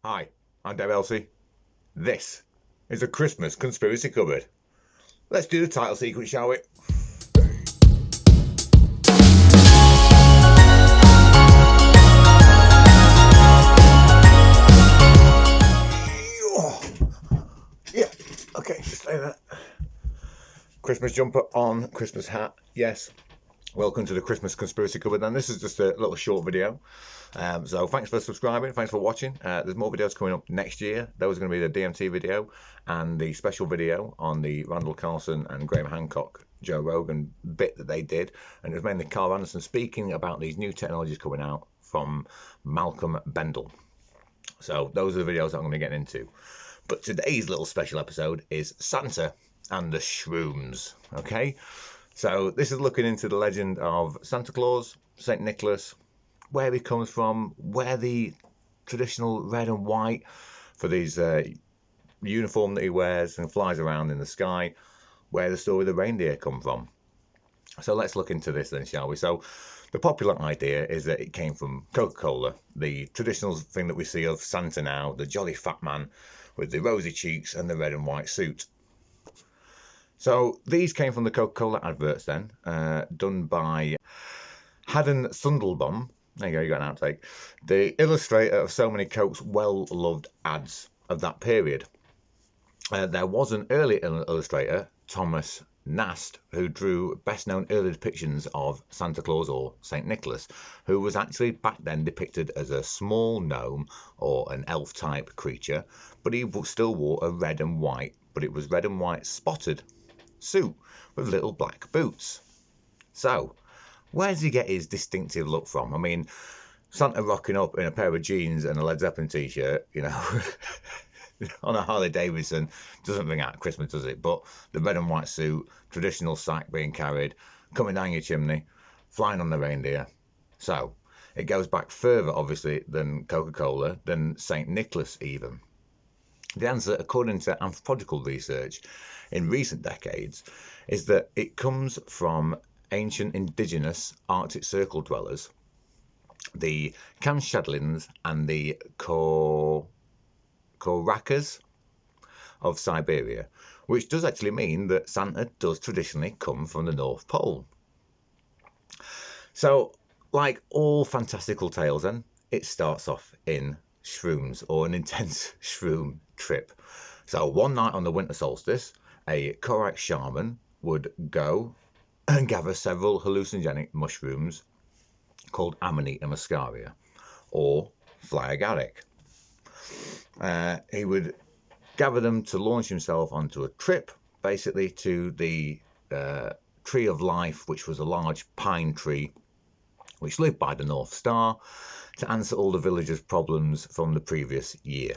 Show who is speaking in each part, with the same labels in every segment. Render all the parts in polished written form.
Speaker 1: Hi, I'm Dave Elsey. This is a Christmas conspiracy cupboard. Let's do the title sequence, shall we? Yeah, okay, stay there. Christmas jumper on, Christmas hat, yes. Welcome to the Christmas conspiracy cupboard. And this is just a little short video. So thanks for subscribing, thanks for watching. There's more videos coming up next year. Those are going to be the DMT video and the special video on the Randall Carlson and Graham Hancock Joe Rogan bit that they did, and it was mainly Carl Anderson speaking about these new technologies coming out from Malcolm Bendel. So those are the videos that I'm going to get into. But today's little special episode is Santa and the Shrooms. Okay, so this is looking into the legend of Santa Claus, Saint Nicholas, where he comes from, where the traditional red and white for these uniform that he wears and flies around in the sky, where the story of the reindeer come from. So let's look into this then, shall we? So the popular idea is that it came from Coca-Cola, the traditional thing that we see of Santa now, the jolly fat man with the rosy cheeks and the red and white suit. So these came from the Coca-Cola adverts then, done by Haddon Sundelbaum. There you go, you got an outtake. The illustrator of so many Coke's well-loved ads of that period. There was an early illustrator, Thomas Nast, who drew best-known early depictions of Santa Claus or Saint Nicholas, who was actually back then depicted as a small gnome or an elf-type creature, but he still wore a red and white, but it was red and white spotted suit with little black boots. So, where does he get his distinctive look from? I mean, Santa rocking up in a pair of jeans and a Led Zeppelin t-shirt, you know, on a Harley Davidson doesn't ring out Christmas, does it? But the red and white suit, traditional sack being carried, coming down your chimney, flying on the reindeer. So it goes back further, obviously, than Coca-Cola, than St. Nicholas even. The answer, according to anthropological research in recent decades, is that it comes from ancient indigenous Arctic Circle dwellers, the Kamchadlins and the Korakas of Siberia, which does actually mean that Santa does traditionally come from the North Pole. So, like all fantastical tales then, it starts off in Shrooms, or an intense shroom trip. So one night on the winter solstice, a Korak shaman would go and gather several hallucinogenic mushrooms called Amanita mascara, or fly agaric. He would gather them to launch himself onto a trip, basically to the Tree of Life, which was a large pine tree which lived by the North Star, to answer all the villagers' problems from the previous year.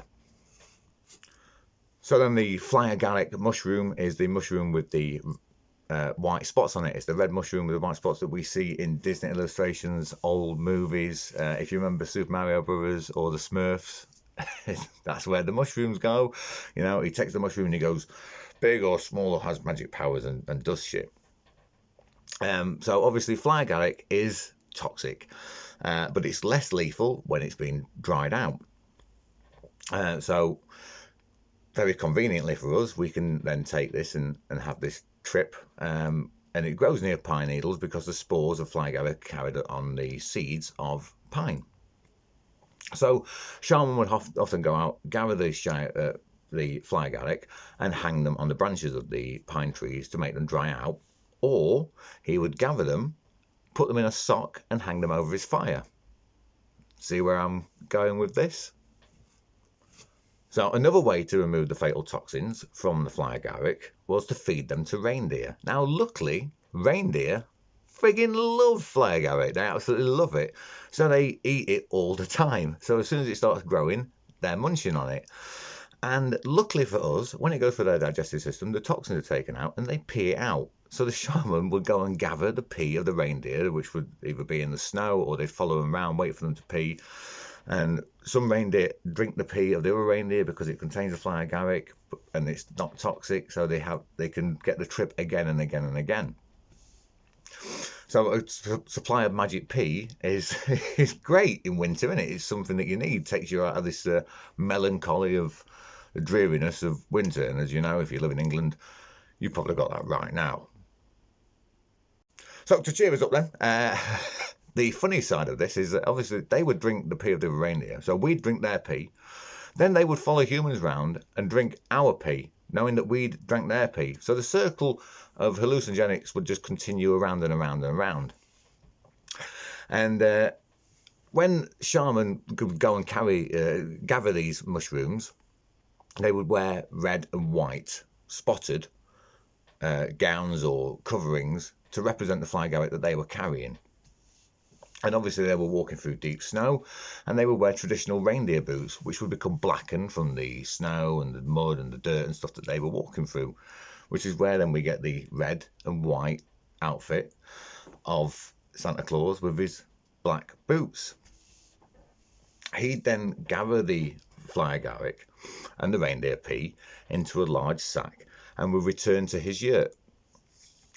Speaker 1: So then the fly agaric mushroom is the mushroom with the white spots on it. It's the red mushroom with the white spots that we see in Disney illustrations, old movies. If you remember Super Mario Brothers or the Smurfs, that's where the mushrooms go. You know, he takes the mushroom and he goes big or small or has magic powers and does shit. So obviously fly agaric is toxic, but it's less lethal when it's been dried out. So very conveniently for us, we can then take this and have this trip, and it grows near pine needles because the spores of fly agaric are carried on the seeds of pine. So shaman would often go out, gather the fly agaric and hang them on the branches of the pine trees to make them dry out, or he would gather them, put them in a sock and hang them over his fire. See where I'm going with this? So another way to remove the fatal toxins from the fly agaric was to feed them to reindeer. Now luckily, reindeer friggin' love fly agaric. They absolutely love it. So they eat it all the time. So as soon as it starts growing, they're munching on it. And luckily for us, when it goes through their digestive system, the toxins are taken out and they pee it out. So the shaman would go and gather the pee of the reindeer, which would either be in the snow or they'd follow them around, wait for them to pee. And some reindeer drink the pee of the other reindeer because it contains a fly agaric and it's not toxic, so they can get the trip again and again and again. So a supply of magic pea is is great in winter, isn't it? It's something that you need. It takes you out of this melancholy of the dreariness of winter. And as you know, if you live in England, you've probably got that right now. So to cheer us up then, the funny side of this is that obviously they would drink the pee of the reindeer. So we'd drink their pee. Then they would follow humans round and drink our pee, knowing that we'd drank their pee. So the circle of hallucinogenics would just continue around and around and around. And when shaman could go and gather these mushrooms, they would wear red and white spotted gowns or coverings to represent the fly agaric that they were carrying. And obviously they were walking through deep snow, and they would wear traditional reindeer boots, which would become blackened from the snow and the mud and the dirt and stuff that they were walking through, which is where then we get the red and white outfit of Santa Claus with his black boots. He'd then gather the fly agaric and the reindeer pee into a large sack and would return to his yurt,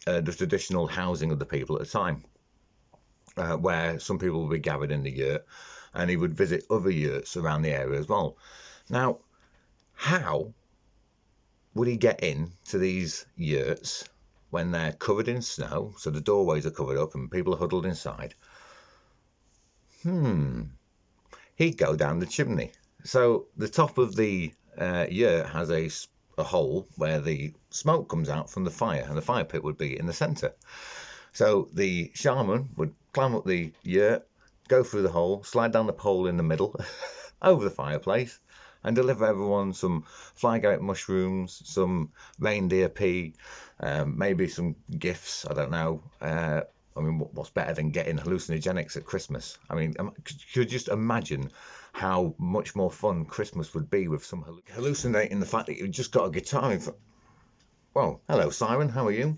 Speaker 1: the traditional housing of the people at the time. Where some people would be gathered in the yurt, and he would visit other yurts around the area as well. Now, how would he get in to these yurts when they're covered in snow, so the doorways are covered up and people are huddled inside? He'd go down the chimney. So the top of the yurt has a hole where the smoke comes out from the fire, and the fire pit would be in the centre. So the shaman would climb up the yurt, go through the hole, slide down the pole in the middle, over the fireplace, and deliver everyone some fly agaric mushrooms, some reindeer pee, maybe some gifts. I don't know. I mean, what's better than getting hallucinogenics at Christmas? I mean, could you just imagine how much more fun Christmas would be with some hallucinating the fact that you've just got a guitar in front? Well, hello, Siren. How are you?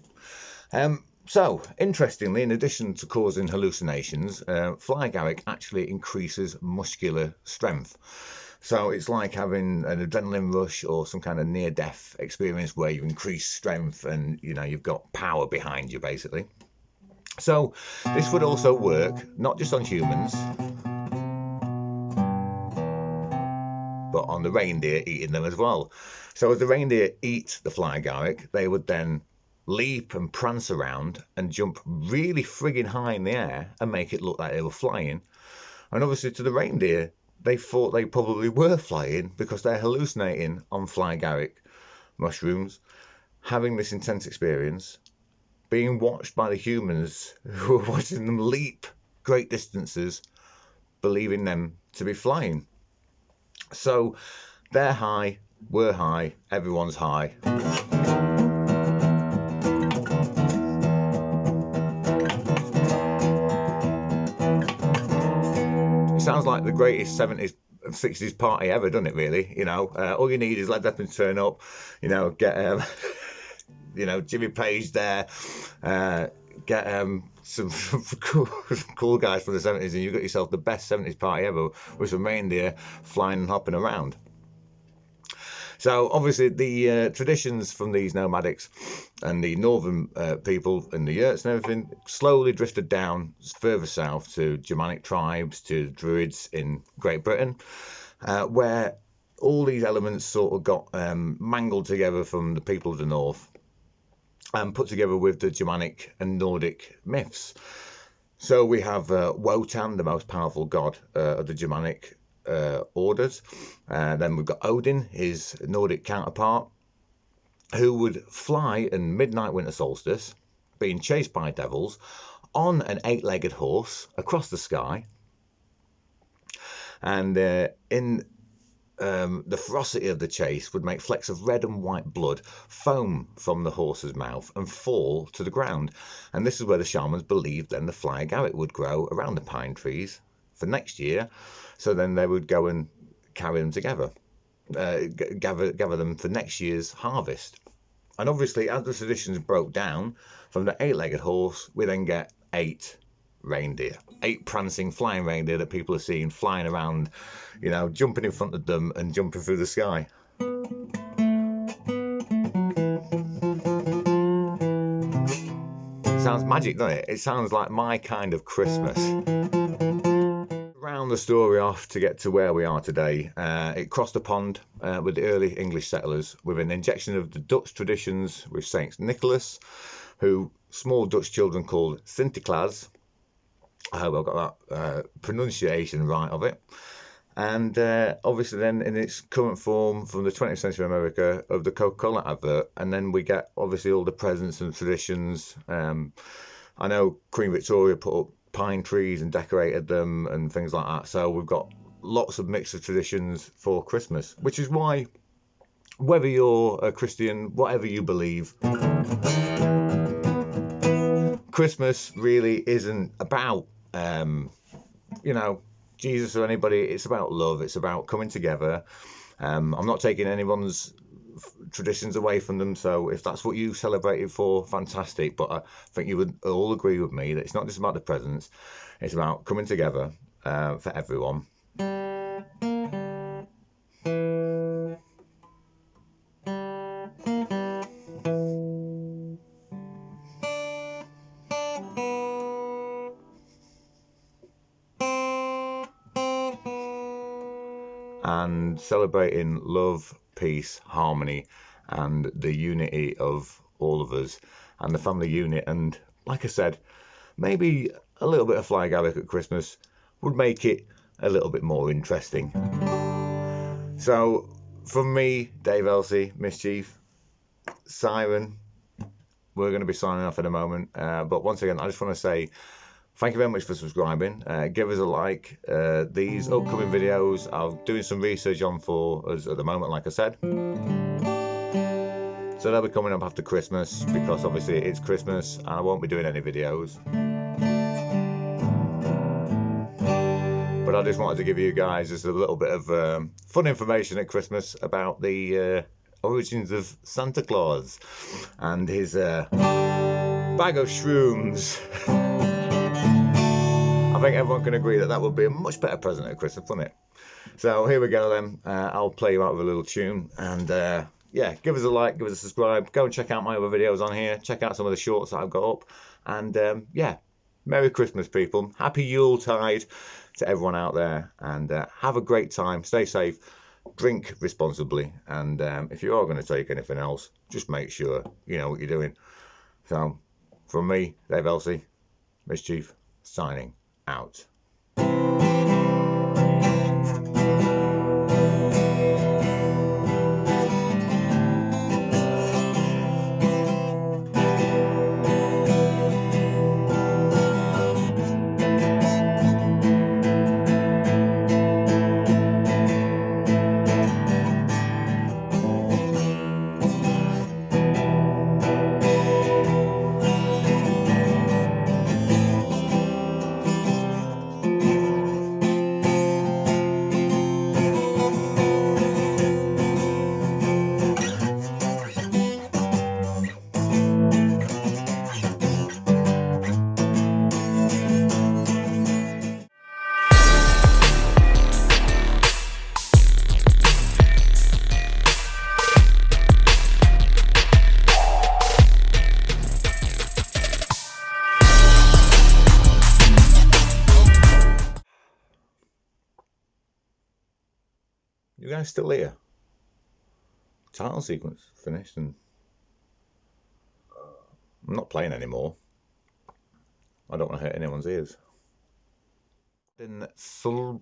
Speaker 1: So, interestingly, in addition to causing hallucinations, fly agaric actually increases muscular strength. So it's like having an adrenaline rush or some kind of near-death experience where you increase strength and, you know, you've got power behind you, basically. So this would also work not just on humans, but on the reindeer eating them as well. So as the reindeer eat the fly agaric, they would then leap and prance around and jump really frigging high in the air and make it look like they were flying. And obviously to the reindeer, they thought they probably were flying because they're hallucinating on fly agaric mushrooms, having this intense experience, being watched by the humans who are watching them leap great distances, believing them to be flying. So they're high, we're high, everyone's high. Sounds like the greatest 70s, 60s party ever, doesn't it, really? You know, all you need is Led Zeppelin turn up, you know, get, you know, Jimmy Page there, get some cool guys from the 70s, and you've got yourself the best 70s party ever with some reindeer flying and hopping around. So obviously the traditions from these nomadics and the northern people in the yurts and everything slowly drifted down further south to Germanic tribes, to Druids in Great Britain, where all these elements sort of got mangled together from the people of the north and put together with the Germanic and Nordic myths. So we have Wotan, the most powerful god of the Germanic orders. Then we've got Odin, his Nordic counterpart, who would fly in midnight winter solstice, being chased by devils, on an 8-legged horse across the sky. And in the ferocity of the chase would make flecks of red and white blood foam from the horse's mouth and fall to the ground. And this is where the shamans believed then the fly agaric would grow around the pine trees for next year. So then they would go and carry them together, gather them for next year's harvest. And obviously, as the traditions broke down from the 8-legged horse, we then get 8 reindeer, 8 prancing flying reindeer that people are seeing flying around, you know, jumping in front of them and jumping through the sky. sounds magic, doesn't it? It sounds like my kind of Christmas. Round the story off to get to where we are today. It crossed the pond with the early English settlers with an injection of the Dutch traditions with Saint Nicholas, who small Dutch children called Sinterklaas. I hope I got that pronunciation right of it. And obviously then in its current form from the 20th century America of the Coca-Cola advert. And then we get obviously all the presents and traditions. I know Queen Victoria put up pine trees and decorated them and things like that. So we've got lots of mix of traditions for Christmas, which is why whether you're a Christian, whatever you believe, Christmas really isn't about, you know, Jesus or anybody. It's about love. It's about coming together. I'm not taking anyone's traditions away from them. So if that's what you celebrated for, fantastic. But I think you would all agree with me that it's not just about the presents. It's about coming together for everyone. And celebrating love, peace, harmony, and the unity of all of us and the family unit. And like I said, maybe a little bit of flying agaric at Christmas would make it a little bit more interesting. So from me, Dave Elsie, Mischief, Siren, we're going to be signing off in a moment. But once again, I just want to say thank you very much for subscribing. Give us a like. These upcoming videos, I'm doing some research on for us at the moment, like I said. So they'll be coming up after Christmas because obviously it's Christmas and I won't be doing any videos. But I just wanted to give you guys just a little bit of fun information at Christmas about the origins of Santa Claus and his bag of shrooms. I think everyone can agree that that would be a much better present at Christmas, wouldn't it? So here we go then. I'll play you out with a little tune. And yeah, give us a like, give us a subscribe. Go and check out my other videos on here. Check out some of the shorts that I've got up. And yeah, Merry Christmas, people. Happy Yuletide to everyone out there. And have a great time. Stay safe. Drink responsibly. And if you are going to take anything else, just make sure you know what you're doing. So from me, Dave Elsie, Mischief, signing out. You guys still here? Title sequence finished and I'm not playing anymore. I don't want to hurt anyone's ears. In Sundelbom,